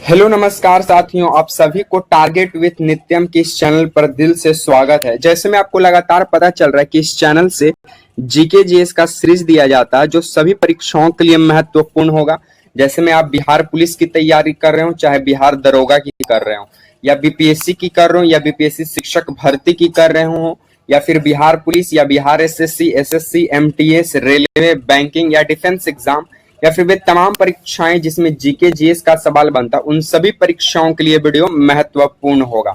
Hello नमस्कार साथियों, आप सभी को टारगेट विथ नित्यम के इस चैनल पर दिल से स्वागत है। जैसे में आपको लगातार पता चल रहा है कि इस चैनल से जीके जीएस का सीरीज दिया जाता है जो सभी परीक्षाओं के लिए महत्वपूर्ण होगा। जैसे में आप बिहार पुलिस की तैयारी कर रहे हो, चाहे बिहार दरोगा की कर रहे हो, या बीपीएससी की कर रहे हो, या बीपीएससी शिक्षक भर्ती की कर रहे हो, या फिर बिहार पुलिस या Bihar SSC, SSC, MTS, railway, banking या डिफेंस एग्जाम, या फिर वे तमाम परीक्षाएं जिसमें जीके जीएस का सवाल बनता है, उन सभी परीक्षाओं के लिए वीडियो महत्वपूर्ण होगा।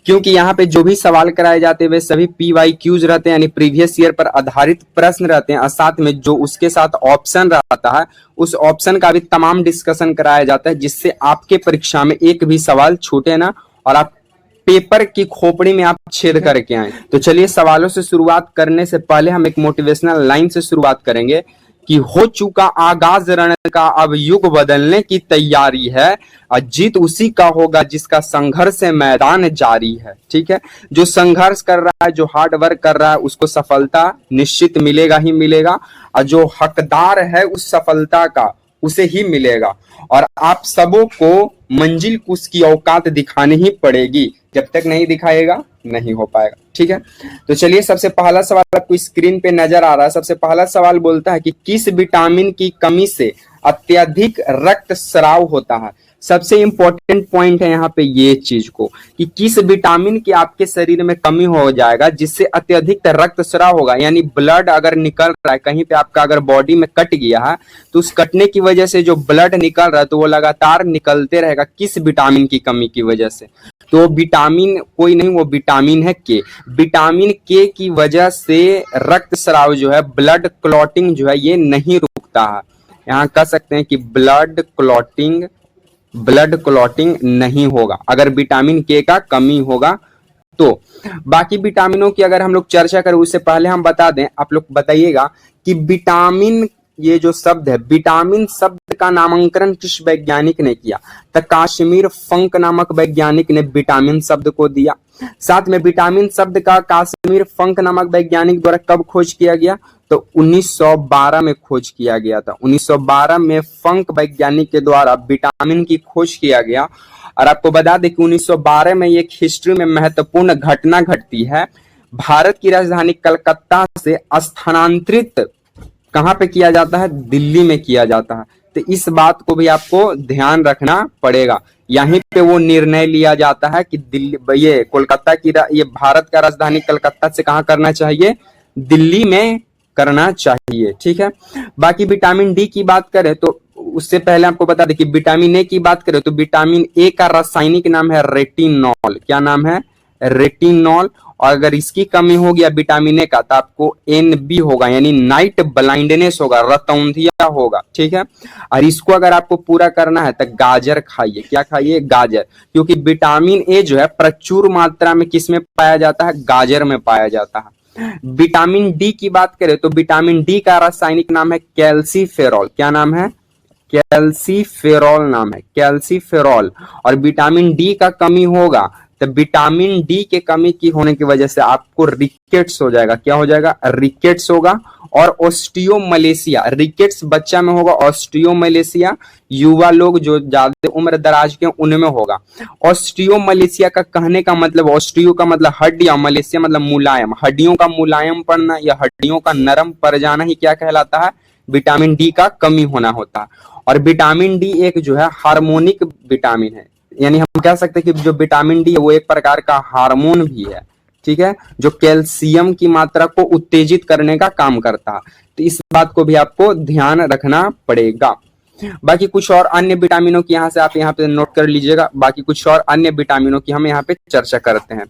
क्योंकि यहाँ पे जो भी सवाल कराए जाते हैं वे सभी पीवाईक्यूज रहते हैं, यानी प्रीवियस ईयर पर आधारित प्रश्न रहते हैं, और साथ में जो उसके साथ ऑप्शन रहता है उस ऑप्शन का भी तमाम डिस्कशन कराया जाता है, जिससे आपके परीक्षा में एक भी सवाल छूटे ना और आप पेपर की खोपड़ी में आप छेद करके आए। तो चलिए, सवालों से शुरुआत करने से पहले हम एक मोटिवेशनल लाइन से शुरुआत करेंगे कि हो चुका आगाज रण का, अब युग बदलने की तैयारी है, और जीत उसी का होगा जिसका संघर्ष से मैदान जारी है। ठीक है, जो संघर्ष कर रहा है, जो हार्ड वर्क कर रहा है, उसको सफलता निश्चित मिलेगा ही मिलेगा, और जो हकदार है उस सफलता का उसे ही मिलेगा। और आप सबों को मंजिल को उसकी औकात दिखानी ही पड़ेगी, जब तक नहीं दिखाएगा नहीं हो पाएगा। ठीक है, तो चलिए, सबसे पहला सवाल आपको स्क्रीन पे नजर आ रहा है। सबसे पहला सवाल बोलता है कि किस विटामिन की कमी से अत्यधिक रक्तस्राव होता है। सबसे इंपॉर्टेंट पॉइंट है यहाँ पे ये चीज को कि किस विटामिन की आपके शरीर में कमी हो जाएगा जिससे अत्यधिक रक्तस्राव होगा। यानी ब्लड अगर निकल रहा है कहीं पे, आपका अगर बॉडी में कट गया है तो उस कटने की वजह से जो ब्लड निकल रहा है तो वो लगातार निकलते रहेगा। किस विटामिन की कमी की वजह से? तो विटामिन कोई नहीं, वो विटामिन है के। विटामिन के की वजह से रक्तस्राव जो है, ब्लड क्लॉटिंग जो है, ये नहीं रुकता है। यहाँ कह सकते हैं कि ब्लड क्लॉटिंग नहीं होगा अगर विटामिन के का कमी होगा तो। बाकी विटामिनों की अगर हम लोग चर्चा करें उससे पहले हम बता दें, आप लोग बताइएगा कि विटामिन, ये जो शब्द है, विटामिन शब्द का नामकरण किस वैज्ञानिक ने किया? तो काश्मीर फंक नामक वैज्ञानिक ने विटामिन शब्द को दिया। साथ में विटामिन शब्द का काश्मीर फंक नामक वैज्ञानिक द्वारा कब खोज किया गया? तो 1912 में खोज किया गया था। 1912 में फंक वैज्ञानिक के द्वारा विटामिन की खोज किया गया। और आपको बता दें कि 1912 में एक हिस्ट्री में महत्वपूर्ण घटना घटती है। भारत की राजधानी कलकत्ता से स्थानांतरित कहां पे किया जाता है? दिल्ली में किया जाता है। तो इस बात को भी आपको ध्यान रखना पड़ेगा। यहीं पे वो निर्णय लिया जाता है कि दिल्ली, ये कोलकाता की, ये भारत का राजधानी कलकत्ता से कहां करना चाहिए? दिल्ली में करना चाहिए। ठीक है, बाकी विटामिन डी की बात करें तो उससे पहले आपको बता दें कि विटामिन ए की बात करें तो विटामिन ए का रासायनिक नाम है रेटिनॉल। क्या नाम है? रेटिनॉल। और अगर इसकी कमी होगी या विटामिन ए का, तो आपको एनबी होगा, यानी नाइट ब्लाइंडनेस होगा, रतौंधिया होगा। ठीक है, और इसको अगर आपको पूरा करना है तो गाजर खाइए। क्या खाइए? गाजर। क्योंकि विटामिन ए जो है प्रचुर मात्रा में किसमें पाया जाता है? गाजर में पाया जाता है। विटामिन डी की बात करें तो विटामिन डी का रासायनिक नाम है कैल्सीफेरॉल। क्या नाम है? कैल्सीफेरॉल नाम है, कैल्सीफेरॉल। और विटामिन डी का कमी होगा तो विटामिन डी के कमी की होने की वजह से आपको रिकेट्स हो जाएगा। क्या हो जाएगा? रिकेट्स होगा। और ऑस्टियोमलेशिया, रिकेट्स बच्चा में होगा, ऑस्टियोमलेशिया युवा लोग जो ज्यादा उम्र दराज के उनमें होगा। ऑस्टियोमलेशिया का कहने का मतलब, ऑस्टियो का मतलब हड्डी, मलेशिया मतलब मुलायम, हड्डियों का मुलायम पड़ना या हड्डियों का नरम पड़ जाना ही क्या कहलाता है? विटामिन डी का कमी होना होता है। और विटामिन डी एक जो है हार्मोनिक विटामिन है, यानी हम कह सकते हैं कि जो विटामिन डी है वो एक प्रकार का हार्मोन भी है। ठीक है, जो कैल्शियम की मात्रा को उत्तेजित करने का काम करता है। तो इस बात को भी आपको ध्यान रखना पड़ेगा। बाकी कुछ और अन्य विटामिनों की यहाँ से आप यहाँ पे नोट कर लीजिएगा। बाकी कुछ और अन्य विटामिनों की हम यहाँ पे चर्चा करते हैं।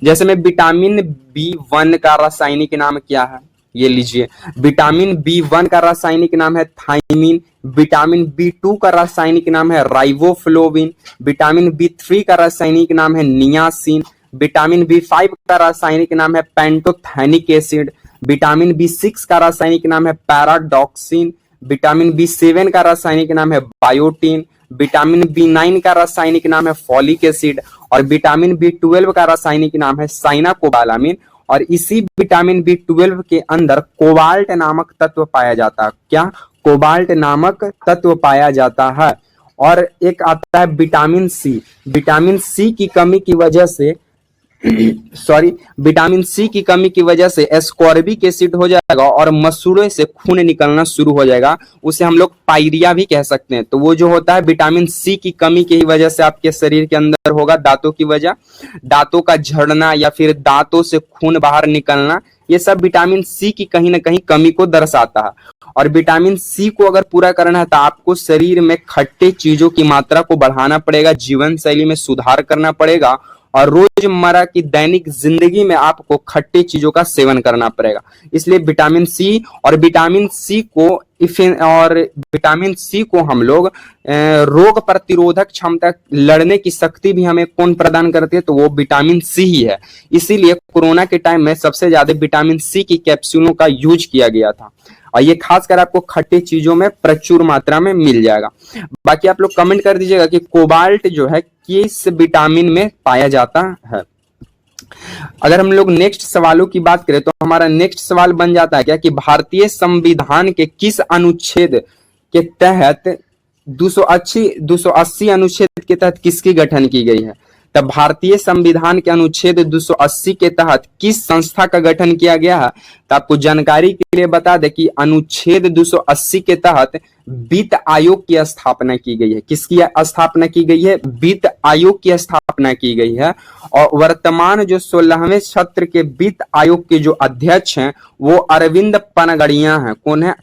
जैसे में विटामिन B1 का रासायनिक नाम क्या है? ये लीजिए, विटामिन B1 का रासायनिक नाम है थाइमिन। विटामिन B2 का रासायनिक नाम है राइबोफ्लोविन। विटामिन B3 का रासायनिक नाम है नियासिन। विटामिन B5 का रासायनिक नाम है पेंटोथेनिक एसिड। विटामिन B6 का रासायनिक नाम है पैराडॉक्सिन। विटामिन B7 का रासायनिक नाम है बायोटिन। विटामिन B9 का रासायनिक नाम है फॉलिक एसिड। और विटामिन B12 का रासायनिक नाम है साइनाकोबालामिन। और इसी विटामिन B12 के अंदर कोबाल्ट नामक तत्व पाया जाता है। क्या? कोबाल्ट नामक तत्व पाया जाता है। और एक आता है विटामिन सी। विटामिन सी की कमी की वजह से विटामिन सी की कमी की वजह से एस्कॉर्बिक एसिड हो जाएगा और मसूड़े से खून निकलना शुरू हो जाएगा, उसे हम लोग पायरिया भी कह सकते हैं। तो वो जो होता है विटामिन सी की कमी की वजह से आपके शरीर के अंदर होगा, दांतों की वजह, दांतों का झड़ना या फिर दांतों से खून बाहर निकलना, ये सब विटामिन सी की कहीं ना कहीं कमी को दर्शाता है। और विटामिन सी को अगर पूरा करना है तो आपको शरीर में खट्टे चीजों की मात्रा को बढ़ाना पड़ेगा, जीवन शैली में सुधार करना पड़ेगा और रोजमर्रा की दैनिक जिंदगी में आपको खट्टे चीजों का सेवन करना पड़ेगा। इसलिए विटामिन सी और विटामिन सी को हम लोग रोग प्रतिरोधक क्षमता, लड़ने की शक्ति भी हमें कौन प्रदान करती है, तो वो विटामिन सी ही है। इसीलिए कोरोना के टाइम में सबसे ज्यादा विटामिन सी की कैप्सूलों का यूज किया गया था और ये खासकर आपको खट्टे चीजों में प्रचुर मात्रा में मिल जाएगा। बाकी आप लोग कमेंट कर दीजिएगा कि कोबाल्ट जो है किस विटामिन में पाया जाता है। अगर हम लोग नेक्स्ट सवालों की बात करें तो हमारा नेक्स्ट सवाल बन जाता है क्या कि भारतीय संविधान के किस अनुच्छेद के तहत 280 अनुच्छेद के तहत किसकी गठन की गई है। तब भारतीय संविधान के अनुच्छेद 280 के तहत किस संस्था का गठन किया गया है। तो आपको जानकारी के लिए बता दें कि अनुच्छेद 280 के तहत वित्त आयोग की स्थापना की गई है। किसकी स्थापना की गई है? वित्त आयोग की स्थापना की गई है। और वर्तमान जो 16वें सत्र के वित्त आयोग के जो अध्यक्ष हैं वो अरविंद पनगड़िया हैं। कौन है?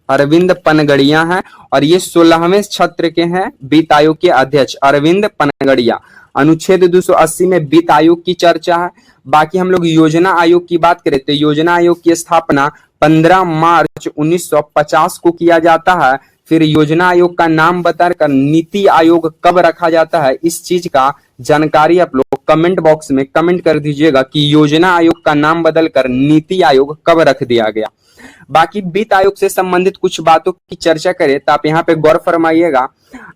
अरविंद पनगड़िया हैं और ये 16वें सत्र के हैं वित्त आयोग के अध्यक्ष अरविंद पनगड़िया। अनुच्छेद 280 में वित्त आयोग की चर्चा है। बाकी हम लोग योजना आयोग की बात करें तो योजना आयोग की स्थापना 15 मार्च 1950 को किया जाता है। फिर योजना आयोग का नाम बताकर नीति आयोग कब रखा जाता है, इस चीज का जानकारी आप लोग कमेंट बॉक्स में कमेंट कर दीजिएगा कि योजना आयोग का नाम बदलकर नीति आयोग कब रख दिया गया। बाकी वित्त आयोग से संबंधित कुछ बातों की चर्चा करें तो आप यहाँ पे गौर फरमाइएगा।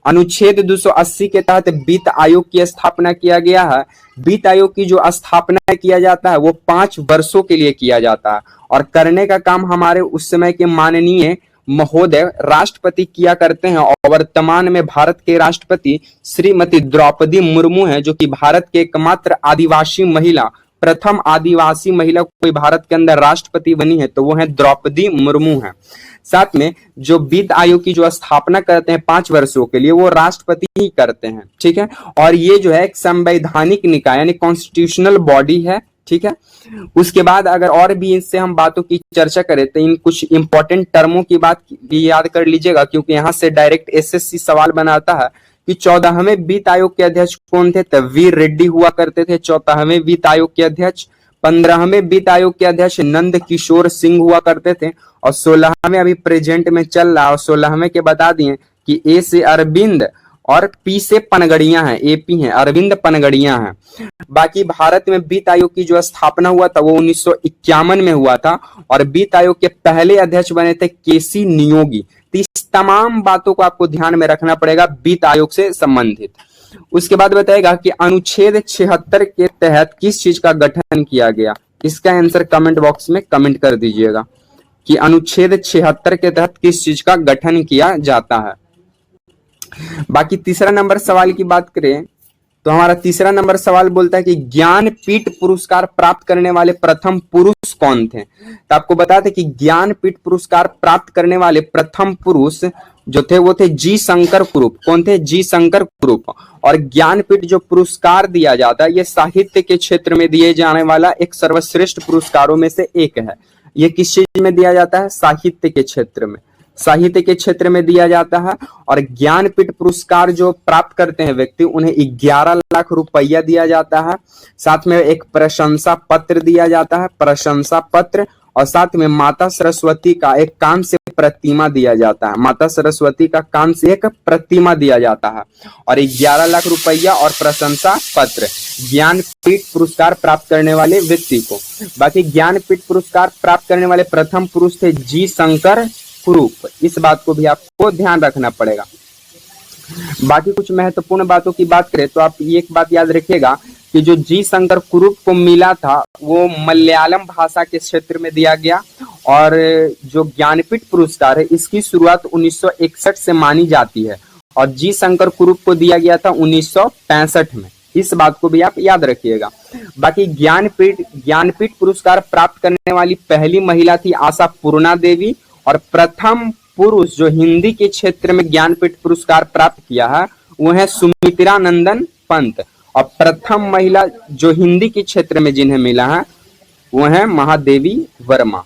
अनुच्छेद 280 के तहत वित्त आयोग की स्थापना किया गया है। वित्त आयोग की जो स्थापना किया जाता है वो 5 वर्षों के लिए किया जाता है और करने का काम हमारे उस समय के माननीय महोदय राष्ट्रपति किया करते हैं। और वर्तमान में भारत के राष्ट्रपति श्रीमती द्रौपदी मुर्मू है, जो कि भारत के एकमात्र आदिवासी महिला, प्रथम आदिवासी महिला कोई भारत के अंदर राष्ट्रपति बनी है तो वो है द्रौपदी मुर्मू है। साथ में जो वित्त आयोग की जो स्थापना करते हैं 5 वर्षों के लिए वो राष्ट्रपति ही करते हैं, ठीक है। और ये जो है एक संवैधानिक निकाय यानी कॉन्स्टिट्यूशनल बॉडी है, ठीक है। उसके बाद अगर और भी इससे हम बातों की चर्चा करें तो इन कुछ इंपॉर्टेंट टर्मों की बात भी याद कर लीजिएगा, क्योंकि यहाँ से डायरेक्ट एसएससी सवाल बनाता है कि 14वें वित्त आयोग के अध्यक्ष कौन थे। तो वी रेड्डी हुआ करते थे 14वें वित्त आयोग के अध्यक्ष। 15वें वित्त आयोग के अध्यक्ष नंद किशोर सिंह हुआ करते थे और 16वें अभी प्रेजेंट में चल रहा और 16वें के बता दिए कि ए से अरविंद और पी से पनगड़िया है, एपी है, अरविंद पनगड़िया है। बाकी भारत में वित्त आयोग की जो स्थापना हुआ था वो 1951 में हुआ था और वित्त आयोग के पहले अध्यक्ष बने थे केसी नियोगी। तो इस तमाम बातों को आपको ध्यान में रखना पड़ेगा वित्त आयोग से संबंधित। उसके बाद बताएगा कि अनुच्छेद 76 के तहत किस चीज का गठन किया गया। इसका आंसर कमेंट बॉक्स में कमेंट कर दीजिएगा कि अनुच्छेद 76 के तहत किस चीज का गठन किया जाता है। बाकी तीसरा नंबर सवाल की बात करें तो हमारा तीसरा नंबर सवाल बोलता है कि ज्ञानपीठ पुरस्कार प्राप्त करने वाले प्रथम पुरुष कौन थे। तो आपको बता दें कि ज्ञानपीठ पुरस्कार प्राप्त करने वाले प्रथम पुरुष जो थे वो थे जी शंकर कुरूप। कौन थे? जी शंकर कुरूप। और ज्ञानपीठ जो पुरस्कार दिया जाता है ये साहित्य के क्षेत्र में दिए जाने वाला एक सर्वश्रेष्ठ पुरस्कारों में से एक है। ये किस चीज में दिया जाता है? साहित्य के क्षेत्र में, साहित्य के क्षेत्र में दिया जाता है। और ज्ञानपीठ पुरस्कार जो प्राप्त करते हैं व्यक्ति उन्हें 11 लाख रुपया दिया जाता है। साथ में एक प्रशंसा पत्र दिया जाता है, प्रशंसा पत्र। और साथ में माता सरस्वती का एक कांस्य प्रतिमा दिया जाता है, माता सरस्वती का कांस्य एक प्रतिमा दिया जाता है। और 11 लाख रुपया और प्रशंसा पत्र ज्ञानपीठ पुरस्कार प्राप्त करने वाले व्यक्ति को। बाकी ज्ञानपीठ पुरस्कार प्राप्त करने वाले प्रथम पुरुष थे जी शंकर कुरूप। इस बात को भी आपको ध्यान रखना पड़ेगा। बाकी कुछ महत्वपूर्ण बातों की बात करें तो आप एक बात याद रखिएगा कि जो जी शंकर कुरूप को मिला था वो मलयालम भाषा के क्षेत्र में दिया गया और जो ज्ञानपीठ पुरस्कार है इसकी शुरुआत 1961 से मानी जाती है और जी शंकर कुरूप को दिया गया था 1965 में। इस बात को भी आप याद रखिएगा। बाकी ज्ञानपीठ पुरस्कार प्राप्त करने वाली पहली महिला थी आशा पूर्णा देवी और प्रथम पुरुष जो हिंदी के क्षेत्र में ज्ञानपीठ पुरस्कार प्राप्त किया है वो है सुमित्रा नंदन पंत और प्रथम महिला जो हिंदी के क्षेत्र में जिन्हें मिला है वो है महादेवी वर्मा।